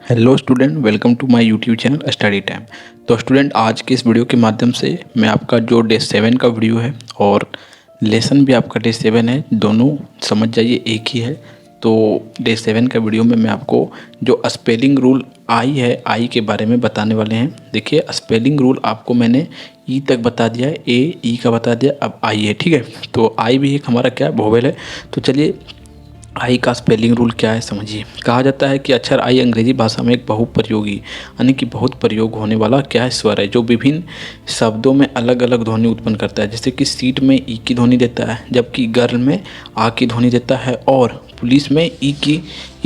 Hello student, welcome to my YouTube channel study time. तो student, आज के इस वीडियो के माध्यम से मैं आपका जो डे 7 का वीडियो है और लेसन भी आपका डे 7 है, दोनों समझ जाइए एक ही है। तो डे 7 का वीडियो में मैं आपको जो स्पेलिंग रूल आई है, आई के बारे में बताने वाले हैं। देखिए, स्पेलिंग रूल आपको मैंने ई तक बता दिया है, ए ई का बता दिया, अब आई है। ठीक है, तो आई भी एक हमारा क्या वोवेल है। तो चलिए, आई का स्पेलिंग रूल क्या है समझिए। कहा जाता है कि अक्षर आई अंग्रेजी भाषा में एक बहुप्रयोगी यानी कि बहुत प्रयोग होने वाला क्या है, स्वर है, जो विभिन्न शब्दों में अलग अलग ध्वनि उत्पन्न करता है। जैसे कि सीट में ई की ध्वनि देता है, जबकि गर्ल में आ की ध्वनि देता है, और पुलिस में ई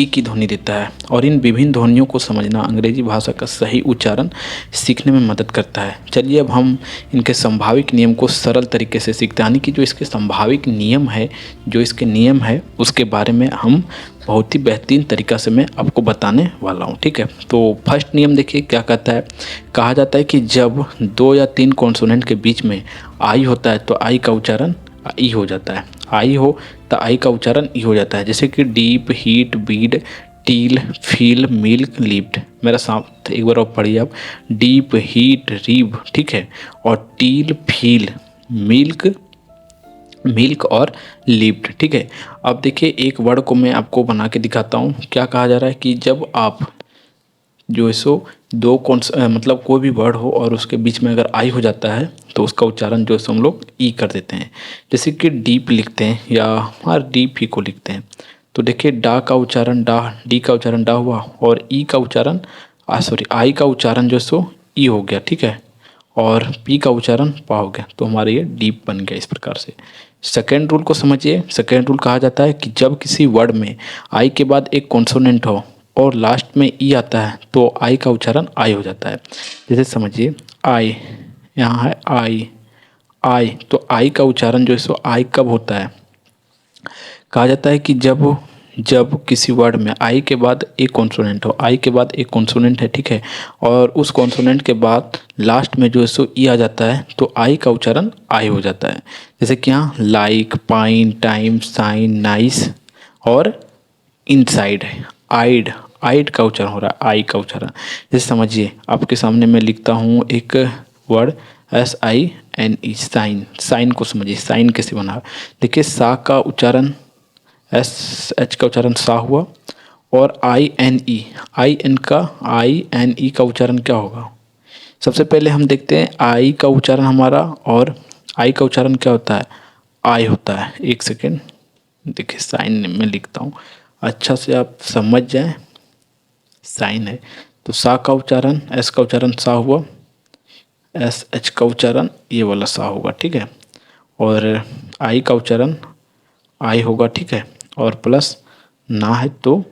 की ध्वनि देता है। और इन विभिन्न ध्वनियों को समझना अंग्रेजी भाषा का सही उच्चारण सीखने में मदद करता है। चलिए, अब हम इनके संभाविक नियम को सरल तरीके से सीखते हैं, यानी कि जो इसके संभाविक नियम है, जो इसके नियम है उसके बारे में हम बहुत ही बेहतरीन तरीक़ा से मैं आपको बताने वाला हूँ। ठीक है, तो फर्स्ट नियम देखिए क्या कहता है। कहा जाता है कि जब 2 या 3 कॉन्सोनेंट के बीच में आई होता है तो आई का उच्चारण ई हो जाता है। आई हो तो आई का उच्चारण ई हो जाता है। जैसे कि deep, heat, bead, teal, feel, milk, lift. मेरा साथ एक बार और पढ़िए आप। डीप, हीट, रीब, ठीक है, और टील, फील, मिल्क, मिल्क और लिफ्ट। ठीक है, अब देखिए एक वर्ड को मैं आपको बना के दिखाता हूँ। क्या कहा जा रहा है कि जब आप जो है सो दो मतलब कोई भी वर्ड हो और उसके बीच में अगर आई हो जाता है तो उसका उच्चारण जो है सो हम लोग ई कर देते हैं। जैसे कि डीप लिखते हैं या डीप ही को लिखते हैं। तो देखिए, डा का उच्चारण डा, डी का उच्चारण डा हुआ, और ई का उच्चारण आई का उच्चारण जो है सो ई हो गया। ठीक है, और पी का उच्चारण पा हो गया, तो हमारे ये डीप बन गया। इस प्रकार से सेकेंड रूल को समझिए। सेकेंड रूल कहा जाता है कि जब किसी वर्ड में आई के बाद एक कॉन्सोनेंट हो और लास्ट में ई आता है तो आई का उच्चारण आई हो जाता है। जैसे समझिए, आई, यहाँ है आई, आई, तो आई का उच्चारण जो है सो आई कब होता है। कहा जाता है कि जब जब किसी वर्ड में आई के बाद एक कॉन्सोनेंट हो, आई के बाद एक कॉन्सोनेंट है, ठीक है, और उस कॉन्सोनेंट के बाद लास्ट में जो है सो ई आ जाता है तो आई का उच्चारण आई हो जाता है। जैसे कि यहाँ like, pine, time, sign, nice और इनसाइड है। आइड, आइड का उच्चारण हो रहा है, आई का उच्चारण। जैसे समझिए, आपके सामने मैं लिखता हूँ एक वर्ड SINE, साइन। साइन को समझिए, साइन कैसे बना है। देखिए, सा का उच्चारण SH का उच्चारण सा हुआ, और INE का उच्चारण क्या होगा। सबसे पहले हम देखते हैं आई का उच्चारण हमारा, और आई का उच्चारण क्या होता है, आई होता है। एक सेकेंड, देखिए साइन में लिखता हूँ, अच्छा से आप समझ जाएं। साइन है तो सा का उच्चारण, एस का उच्चारण सा हुआ, SH का उच्चारण ये वाला सा होगा। ठीक है, और आई का उच्चारण आई होगा। ठीक है, और प्लस ना है तो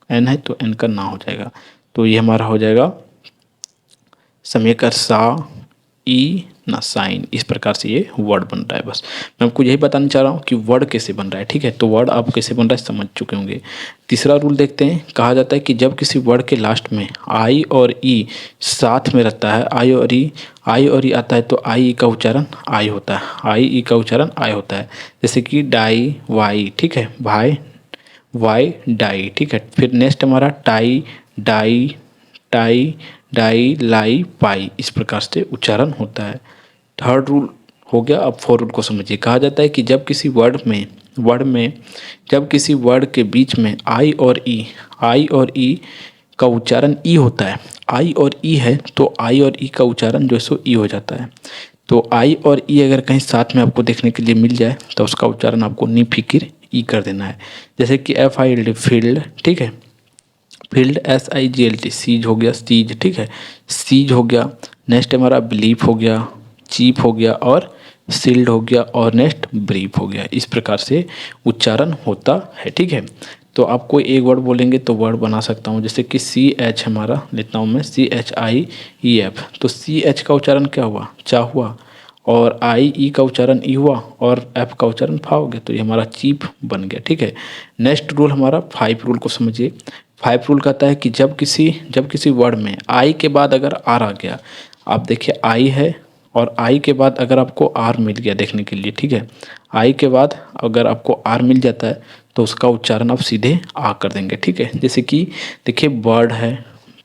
एन है तो एन का ना हो जाएगा। तो ये हमारा हो जाएगा समीकर सा ई ना साइन। इस प्रकार से ये वर्ड बन रहा है। बस मैं आपको यही बताना चाह रहा हूँ कि वर्ड कैसे बन रहा है। ठीक है, तो वर्ड आप कैसे बन रहा है समझ चुके होंगे। तीसरा रूल देखते हैं। कहा जाता है कि जब किसी वर्ड के लास्ट में आई और ई साथ में रहता है, आई और ई आता है तो आई ई का उच्चारण आई होता है। आई ई का उच्चारण आई होता है। जैसे कि डाई, वाई, ठीक है, भाई, वाई, डाई। ठीक है, फिर नेक्स्ट हमारा टाई, डाई, टाई, डाई, लाई, पाई। इस प्रकार से उच्चारण होता है। थर्ड रूल हो गया। अब फोर्थ रूल को समझिए। कहा जाता है कि जब किसी जब किसी वर्ड के बीच में आई और ई का उच्चारण ई होता है, आई और ई है तो आई और ई का उच्चारण जो है सो ई हो जाता है। तो आई और ई अगर कहीं साथ में आपको देखने के लिए मिल जाए तो उसका उच्चारण आपको नी फिकिर ई कर देना है। जैसे कि FILD, फील्ड, ठीक है, फील्ड, SIGLT, सीज हो गया, सीज, ठीक है, सीज हो गया। नेक्स्ट हमारा बिलीफ हो गया, चीप हो गया, और सील्ड हो गया, और नेक्स्ट ब्रीफ हो गया। इस प्रकार से उच्चारण होता है। ठीक है, तो आप कोई एक वर्ड बोलेंगे तो वर्ड बना सकता हूँ। जैसे कि CH हमारा लेता हूँ मैं, CHIEF, तो CH का उच्चारण क्या हुआ, चा हुआ, और IE का उच्चारण ई हुआ, और F का उच्चारण फा हो गया, तो ये हमारा चीप बन गया। ठीक है, नेक्स्ट रूल हमारा 5 रूल को समझिए। 5 रूल कहता है कि जब किसी वर्ड में आई के बाद अगर आर आ गया, आप देखिए आई है और आई के बाद अगर आपको आर मिल गया देखने के लिए, ठीक है, आई के बाद अगर आपको आर मिल जाता है तो उसका उच्चारण आप सीधे आ कर देंगे। ठीक है, जैसे कि देखिए, बर्ड है,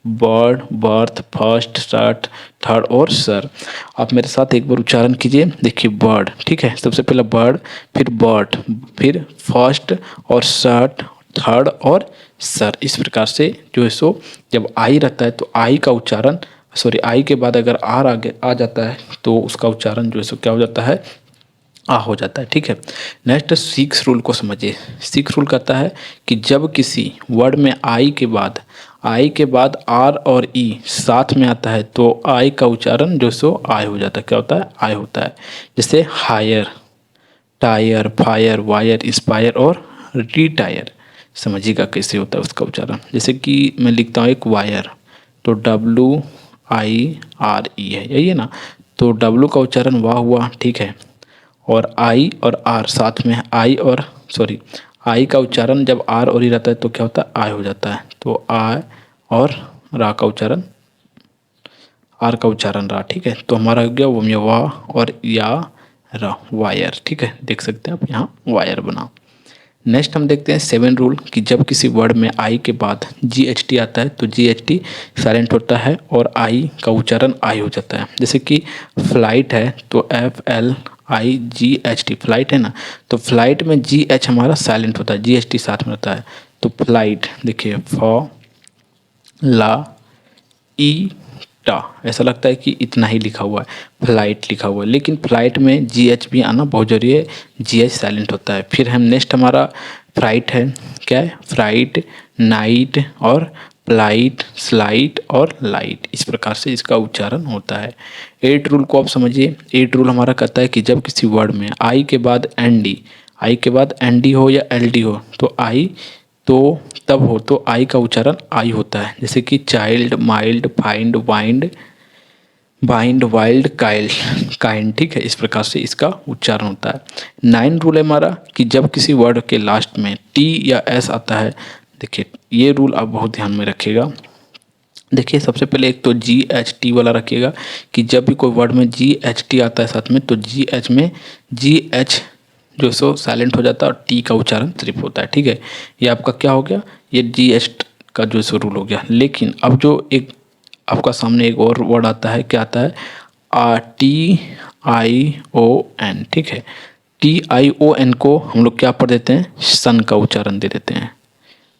bird, birth, first, shirt, third और सर। आप मेरे साथ एक बार उच्चारण कीजिए। देखिए बर्ड, ठीक है, सबसे पहला बर्ड, फिर बर्ड, फिर फर्स्ट और शर्ट, थर्ड और सर। इस प्रकार से जो है सो जब आई रहता है तो आई का उच्चारण, सॉरी, आई के बाद अगर आर आगे आ जाता है तो उसका उच्चारण जो है सो क्या हो जाता है, आ हो जाता है, ठीक है। नेक्स्ट सिक्स रूल को समझिए। सिक्स रूल कहता है कि जब किसी वर्ड में आई के बाद आर और ई साथ में आता है तो आई का उच्चारण जो सो आई हो जाता है। क्या होता है, आई होता है। जैसे hire, tyre, fire, wire, inspire और रिटायर। समझिएगा कैसे होता है उसका उच्चारण। जैसे कि मैं लिखता हूँ एक वायर, तो WIRE है, यही है ना। तो डब्लू का उच्चारण वाह हुआ, ठीक है। और आई और आर साथ में, आई का उच्चारण जब आर और ई रहता है तो क्या होता है, आई हो जाता है। तो आई और रा का उच्चारण, आर का उच्चारण रा, ठीक है। तो हमारा हो गया वो वाह और या रा, वायर, ठीक है। देख सकते हैं आप यहाँ वायर बना। नेक्स्ट हम देखते हैं सेवन रूल कि जब किसी वर्ड में आई के बाद GHT आता है तो GHT साइलेंट होता है और आई का उच्चारण आई हो जाता है। जैसे कि फ्लाइट है तो FLIGHT, फ्लाइट है ना, तो फ्लाइट में GH हमारा साइलेंट होता है, GHT साथ में होता है। तो फ्लाइट, देखिए फ ला ई टा, ऐसा लगता है कि इतना ही लिखा हुआ है, फ्लाइट लिखा हुआ है, लेकिन फ्लाइट में GH भी आना बहुत जरूरी है, GH साइलेंट होता है। फिर हम नेक्स्ट हमारा फ्राइट है, क्या है, फ्राइट, नाइट और प्लाइट, स्लाइट और लाइट। इस प्रकार से इसका उच्चारण होता है। एट रूल को आप समझिए। एट रूल हमारा कहता है कि जब किसी वर्ड में आई के बाद ND हो या LD हो तो आई तो तब हो तो आई का उच्चारण आई होता है। जैसे कि child, mild, find, wind, bind, wild, kind, ठीक है। इस प्रकार से इसका उच्चारण होता है। नाइन रूल है हमारा कि जब किसी वर्ड के लास्ट में T या S आता है, देखिए ये रूल आप बहुत ध्यान में रखिएगा। देखिए सबसे पहले एक तो GHT वाला रखिएगा कि जब भी कोई वर्ड में GHT आता है साथ में तो GH में GH जो सो साइलेंट हो जाता है और T का उच्चारण सिर्फ होता है, ठीक है। ये आपका क्या हो गया, ये GH का जो सो रूल हो गया। लेकिन अब जो एक आपका सामने एक और वर्ड आता है, क्या आता है, TION, ठीक है। TION को हम लोग क्या पढ़ देते हैं, सन का उच्चारण दे देते हैं,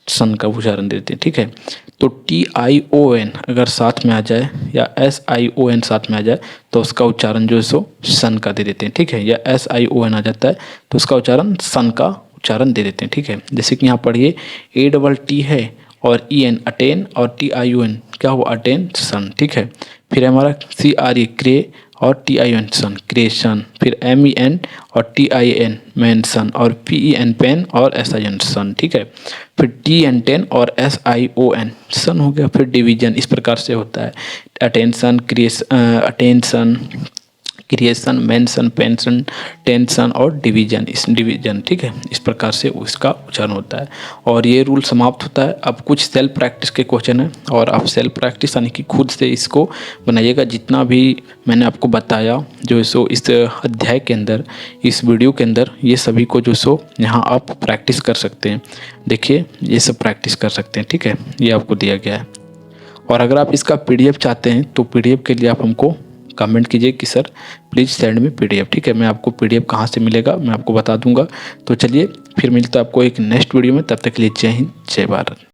सन का उच्चारण देते हैं, ठीक है। तो TION अगर साथ में आ जाए या SION साथ में आ जाए तो उसका उच्चारण जो है सो सन का दे देते हैं, ठीक है। या SION आ जाता है तो उसका उच्चारण सन का उच्चारण दे देते हैं, ठीक है। जैसे कि यहाँ पढ़िए ATT है और EN अटेन और TION क्या हुआ, अटेन सन, ठीक है। फिर हमारा CRE क्रे और TION सन, क्रिएशन। फिर MEN और TIN मेंशन और PEN पेन और SIN सन, ठीक है। फिर TN टेन और SION सन हो गया। फिर डिवीजन इस प्रकार से होता है, attention, creation, mention, pension, tension और डिवीजन, इस डिवीजन, ठीक है। इस प्रकार से उसका उच्चारण होता है और ये रूल समाप्त होता है। अब कुछ सेल्फ प्रैक्टिस के क्वेश्चन है और आप सेल्फ प्रैक्टिस यानी कि खुद से इसको बनाइएगा। जितना भी मैंने आपको बताया जो सो इस अध्याय के अंदर, इस वीडियो के अंदर, ये सभी को जो सो यहाँ आप प्रैक्टिस कर सकते हैं। देखिए ये सब प्रैक्टिस कर सकते हैं, ठीक है। ये आपको दिया गया है और अगर आप इसका PDF चाहते हैं तो PDF के लिए आप हमको कमेंट कीजिए कि sir please send me PDF, ठीक है। मैं आपको PDF कहाँ से मिलेगा मैं आपको बता दूंगा। तो चलिए फिर मिलता है आपको एक नेक्स्ट वीडियो में, तब तक के लिए जय हिंद, जय भारत।